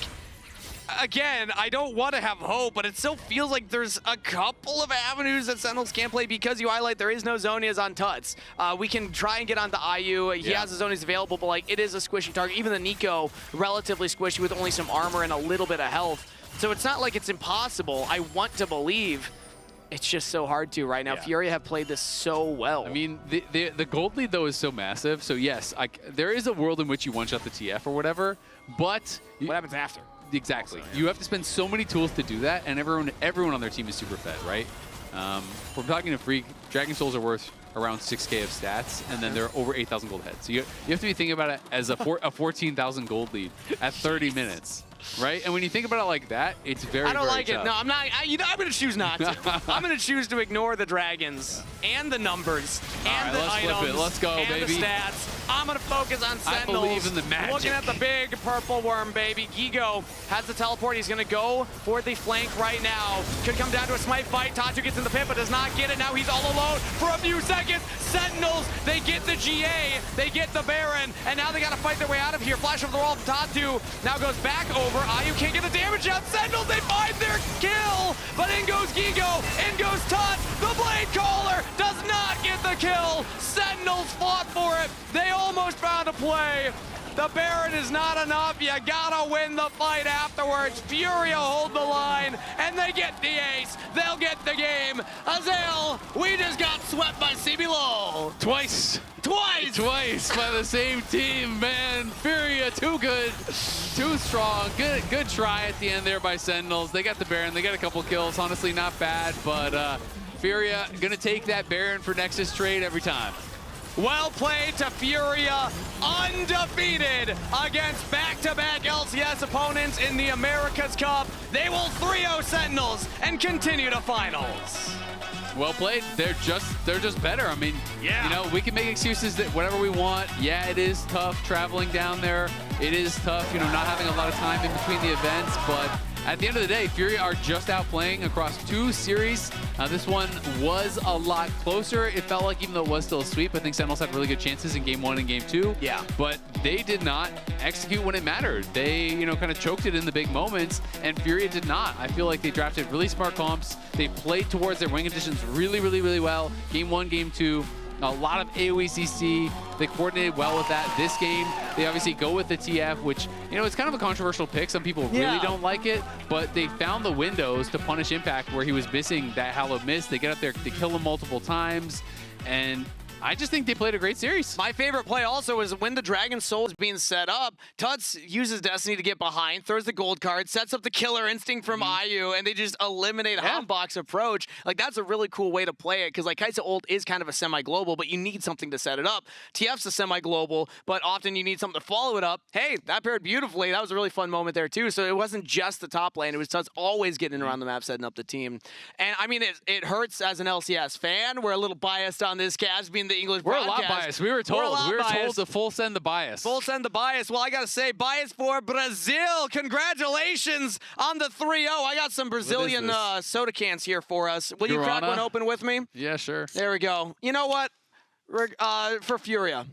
Speaker 3: again, I don't want to have hope, but it still feels like there's a couple of avenues that Sentinels can play, because you highlight there is no Zonias on Tutsz. We can try and get onto IU. He has his Zonias available, but like, it is a squishy target. Even the Neeko, relatively squishy with only some armor and a little bit of health. So it's not like it's impossible. I want to believe. It's just so hard to right now. FURIA have played this so well.
Speaker 1: I mean, the gold lead, though, is so massive. So yes, there is a world in which you one-shot the TF or whatever, but
Speaker 2: what happens after?
Speaker 1: Exactly. Also, you have to spend so many tools to do that, and everyone on their team is super fed, right? If we're talking to Freak, Dragon Souls are worth around 6K of stats, and then they're over 8,000 gold heads. So you have to be thinking about it as a 14,000 gold lead at 30 minutes. Right? And when you think about it like that, it's very,
Speaker 2: I don't
Speaker 1: very
Speaker 2: like
Speaker 1: tough.
Speaker 2: it. No, I'm not. I'm going to choose not to. I'm going to choose to ignore the dragons and the numbers and the items.
Speaker 1: Let's go,
Speaker 2: and
Speaker 1: baby.
Speaker 2: the stats. I'm going to focus on Sentinels.
Speaker 1: I believe in the magic.
Speaker 2: Looking at the big purple worm, baby. Guigo has the teleport. He's going to go for the flank right now. Could come down to a smite fight. Tatu gets in the pit, but does not get it. Now he's all alone for a few seconds. Sentinels, they get the GA. They get the Baron. And now they got to fight their way out of here. Flash over the wall from Tatu. Now goes back over. IU can't get the damage out. Sentinels, they find their kill. But in goes Guigo. In goes Tutsz. The Blade Caller does not get the kill. Sentinels fought for it. They almost found a play. The Baron is not enough. You gotta win the fight afterwards. FURIA hold the line, and they get the ace. They'll get the game. Azael, we just got swept by CB Low.
Speaker 1: Twice by the same team, man. FURIA, too good, too strong. Good try at the end there by Sentinels. They got the Baron, they got a couple kills. Honestly, not bad, but FURIA gonna take that Baron for Nexus trade every time.
Speaker 2: Well played to FURIA, undefeated against back-to-back LCS opponents in the America's Cup. They will 3-0 Sentinels and continue to finals.
Speaker 1: Well played. They're just better. I mean,
Speaker 2: yeah.
Speaker 1: You know, we can make excuses that whatever we want. Yeah, it is tough traveling down there. It is tough, you know, not having a lot of time in between the events, but at the end of the day, FURIA are just outplaying across 2 series. This one was a lot closer. It felt like, even though it was still a sweep, I think Sentinels had really good chances in Game 1 and Game 2.
Speaker 2: Yeah.
Speaker 1: But they did not execute when it mattered. They, you know, kind of choked it in the big moments, and FURIA did not. I feel like they drafted really smart comps. They played towards their wing conditions really well. Game 1, Game 2. A lot of AoE CC. They coordinated well with that this game. They obviously go with the TF, which, you know, it's kind of a controversial pick. Some people really don't like it, but they found the windows to punish Impact where he was missing that hallowed mist. They get up there, they kill him multiple times, and I just think they played a great series.
Speaker 2: My favorite play also is when the Dragon Soul is being set up, Tutsz uses Destiny to get behind, throws the gold card, sets up the Killer Instinct from IU, and they just eliminate HamBak's approach. Like, that's a really cool way to play it, because like Kaisa ult is kind of a semi-global, but you need something to set it up. TF's a semi-global, but often you need something to follow it up. Hey, that paired beautifully. That was a really fun moment there too. So it wasn't just the top lane, it was Tutsz always getting around the map, setting up the team. And I mean, it hurts as an LCS fan. We're a little biased on this cast being the English broadcast.
Speaker 1: We're a lot biased. We were told to full send the bias.
Speaker 2: Full send the bias. Well, I got to say, bias for Brazil. Congratulations on the 3-0. I got some Brazilian soda cans here for us. Will you crack one open with me?
Speaker 1: Yeah, sure.
Speaker 2: There we go. You know what? For FURIA.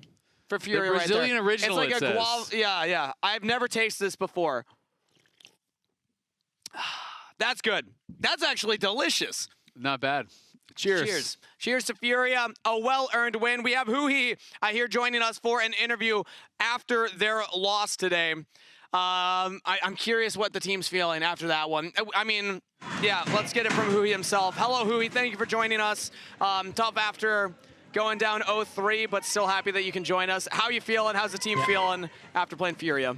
Speaker 2: For FURIA,
Speaker 1: the Brazilian
Speaker 2: right there.
Speaker 1: original,
Speaker 2: it's like
Speaker 1: it
Speaker 2: a
Speaker 1: says.
Speaker 2: yeah. I've never tasted this before. That's good. That's actually delicious.
Speaker 1: Not bad. Cheers.
Speaker 2: Cheers. Cheers to FURIA. A well-earned win. We have huhi here joining us for an interview after their loss today. I'm curious what the team's feeling after that one. I mean, yeah, let's get it from huhi himself. Hello, huhi. Thank you for joining us. Tough after going down 0-3, but still happy that you can join us. How are you feeling? How's the team feeling after playing FURIA?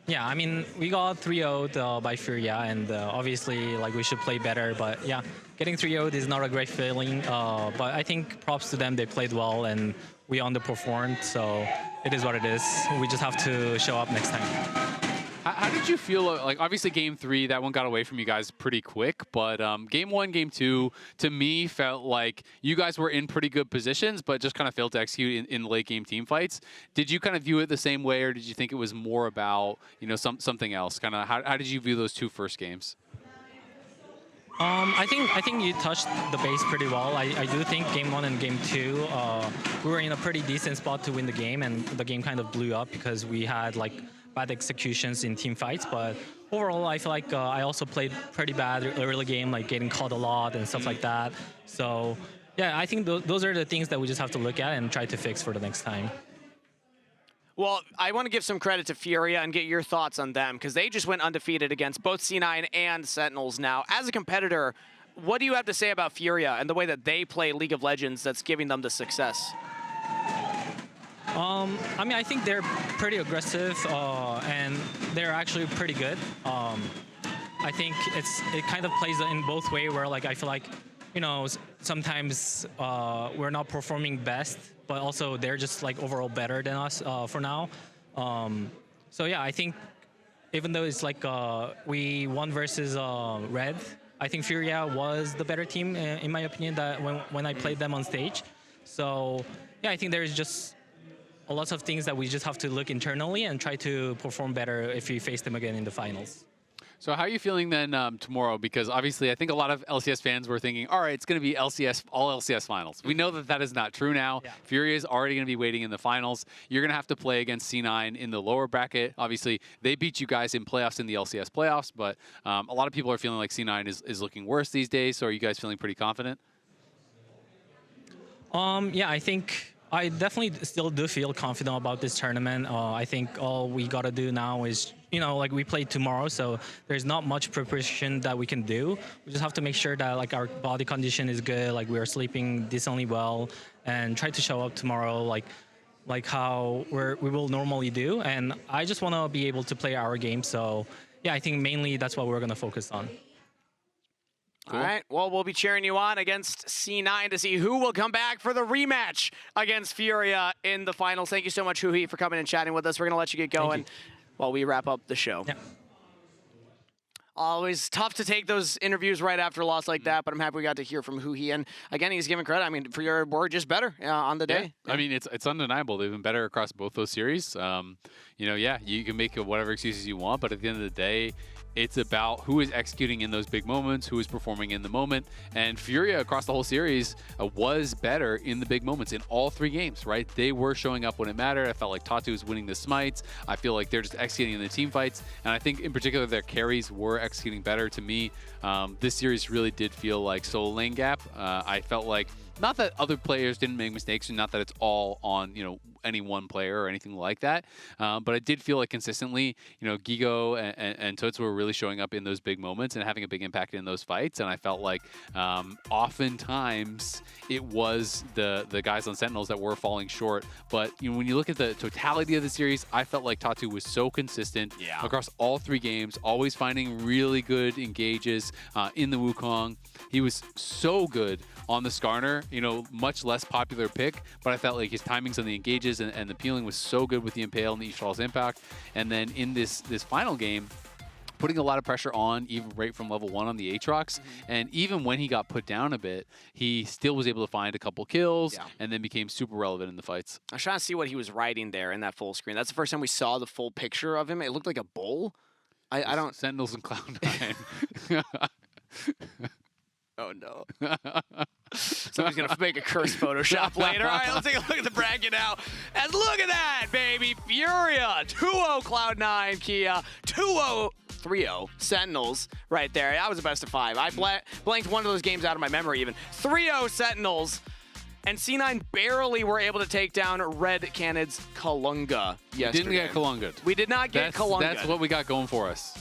Speaker 4: Yeah, I mean, we got 3-0'd by FURIA, and obviously, like, we should play better. But yeah, getting 3-0'd is not a great feeling. But I think props to them. They played well, and we underperformed. So it is what it is. We just have to show up next time.
Speaker 1: How did you feel? Like, obviously, Game 3, that one got away from you guys pretty quick. But Game 1, Game 2, to me, felt like you guys were in pretty good positions, but just kind of failed to execute in late game team fights. Did you kind of view it the same way, or did you think it was more about, you know, something else? Kind of how did you view those 2 first games?
Speaker 4: I think you touched the base pretty well. I do think Game 1 and Game 2, we were in a pretty decent spot to win the game, and the game kind of blew up because we had like bad executions in team fights. But overall, I feel like I also played pretty bad early game, like getting caught a lot and stuff like that. So yeah, I think those are the things that we just have to look at and try to fix for the next time.
Speaker 2: Well, I want to give some credit to FURIA and get your thoughts on them, because they just went undefeated against both C9 and Sentinels now. As a competitor, what do you have to say about FURIA and the way that they play League of Legends that's giving them the success?
Speaker 4: I mean, I think they're pretty aggressive, and they're actually pretty good. I think it kind of plays in both ways, where like I feel like, you know, sometimes we're not performing best, but also they're just like overall better than us for now. So yeah, I think even though it's like we won versus Red, I think FURIA was the better team in my opinion that when I played them on stage. So yeah, I think there's just a lot of things that we just have to look internally and try to perform better if we face them again in the finals.
Speaker 1: So how are you feeling then tomorrow? Because obviously I think a lot of LCS fans were thinking, all right, it's going to be LCS, all LCS finals. We know that that is not true now. Yeah. FURIA is already going to be waiting in the finals. You're going to have to play against C9 in the lower bracket. Obviously, they beat you guys in playoffs in the LCS playoffs, but a lot of people are feeling like C9 is looking worse these days. So are you guys feeling pretty confident?
Speaker 4: Yeah, I think I definitely still do feel confident about this tournament. I think all we gotta do now is, like we play tomorrow, so there's not much preparation that we can do. We just have to make sure that like our body condition is good, like we are sleeping decently well, and try to show up tomorrow like how we will normally do. And I just want to be able to play our game. So yeah, I think mainly that's what we're gonna focus on.
Speaker 2: Cool. All right, well, we'll be cheering you on against C9 to see who will come back for the rematch against FURIA in the finals. Thank you so much, Huhi, for coming and chatting with us. We're going to let you get going while we wrap up the show. Yeah. Always tough to take those interviews right after a loss like that, but I'm happy we got to hear from Huhi. And again, he's giving credit. I mean, FURIA were just better on the day.
Speaker 1: Yeah. I mean, it's undeniable. They've been better across both those series. Yeah, you can make whatever excuses you want, but at the end of the day, it's about who is executing in those big moments, who is performing in the moment. And FURIA across the whole series was better in the big moments in all 3 games, right? They were showing up when it mattered. I felt like Tatu was winning the smites. I feel like they're just executing in the team fights. And I think in particular their carries were executing better to me. This series really did feel like solo lane gap. I felt like, not that other players didn't make mistakes and not that it's all on, any one player or anything like that. But I did feel like consistently, Guigo and Tutsz were really showing up in those big moments and having a big impact in those fights. And I felt like oftentimes it was the guys on Sentinels that were falling short. But when you look at the totality of the series, I felt like Tatu was so consistent across all 3 games, always finding really good engages in the Wukong. He was so good on the Skarner, much less popular pick, but I felt like his timings on the engages and the peeling was so good with the Impale and the Ishtal's impact. And then in this final game, putting a lot of pressure on, even right from level 1 on the Aatrox. And even when he got put down a bit, he still was able to find a couple kills and then became super relevant in the fights.
Speaker 2: I was trying to see what he was riding there in that full screen. That's the first time we saw the full picture of him. It looked like a bull. I don't...
Speaker 1: Sentinels and Cloud9.
Speaker 2: Oh, no. Somebody's going to make a curse Photoshop later. All right, let's take a look at the bracket now. And look at that, baby. FURIA, 2-0 Cloud9, Kia, 2-0, 3-0 Sentinels right there. That was a best of 5. I blanked one of those games out of my memory even. 3-0 Sentinels. And C9 barely were able to take down Red Cannon's Kalunga yesterday.
Speaker 1: We didn't get Kalunga.
Speaker 2: We did not get Kalunga.
Speaker 1: That's what we got going for us.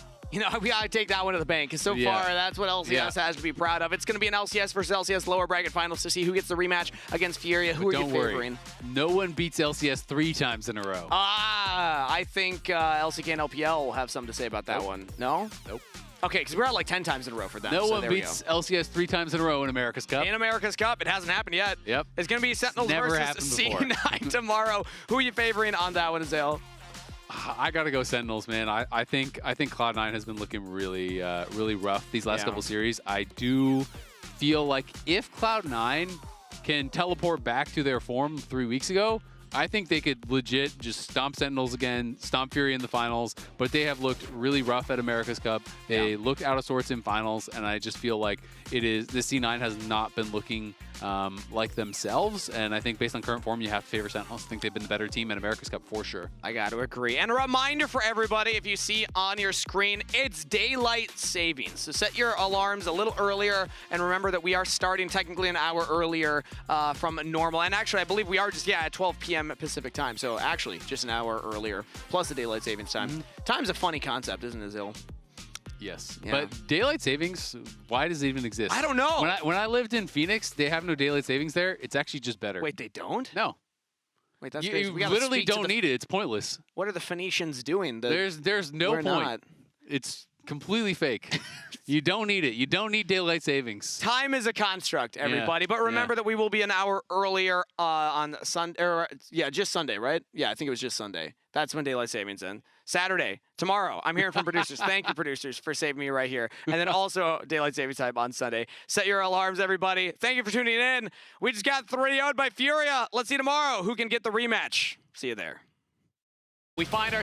Speaker 2: We gotta take that one to the bank, because so far, that's what LCS has to be proud of. It's gonna be an LCS versus LCS lower bracket finals to see who gets the rematch against FURIA. Who are you favoring?
Speaker 1: No one beats LCS 3 times in a row.
Speaker 2: I think LCK and LPL will have something to say about that one. No?
Speaker 1: Nope.
Speaker 2: Okay, because we're at like 10 times in a row for them.
Speaker 1: No one beats LCS 3 times in a row in America's Cup.
Speaker 2: In America's Cup, it hasn't happened yet.
Speaker 1: Yep.
Speaker 2: It's gonna be Sentinels versus C9 tomorrow. Who are you favoring on that one, Azael?
Speaker 1: I gotta go Sentinels, man. I think Cloud9 has been looking really rough these last couple series. I do feel like if Cloud9 can teleport back to their form 3 weeks ago, I think they could legit just stomp Sentinels again, stomp FURIA in the finals, but they have looked really rough at America's Cup. They looked out of sorts in finals, and I just feel like this C9 has not been looking like themselves, and I think based on current form, you have to favor Sentinels. I think they've been the better team at America's Cup for sure.
Speaker 2: I got to agree. And a reminder for everybody, if you see on your screen, it's daylight savings. So set your alarms a little earlier, and remember that we are starting technically an hour earlier from normal. And actually, I believe we are just, at 12 p.m. Pacific time. So actually, just an hour earlier, plus the daylight savings time. Time's a funny concept, isn't it, Zil?
Speaker 1: Yes, but daylight savings, why does it even exist?
Speaker 2: I don't know.
Speaker 1: When I lived in Phoenix, they have no daylight savings there. It's actually just better.
Speaker 2: Wait, they don't?
Speaker 1: No.
Speaker 2: Wait, that's
Speaker 1: crazy. You literally don't need it. It's pointless.
Speaker 2: What are the Phoenicians doing?
Speaker 1: There's no point. Not. It's completely fake. You don't need it. You don't need daylight savings.
Speaker 2: Time is a construct, everybody. But remember that we will be an hour earlier on Sunday. Just Sunday, right? Yeah, I think it was just Sunday. That's when daylight savings ends. Saturday, tomorrow. I'm hearing from producers. Thank you, producers, for saving me right here. And then also daylight savings time on Sunday. Set your alarms, everybody. Thank you for tuning in. We just got 3-0'd by FURIA. Let's see tomorrow who can get the rematch. See you there. We find our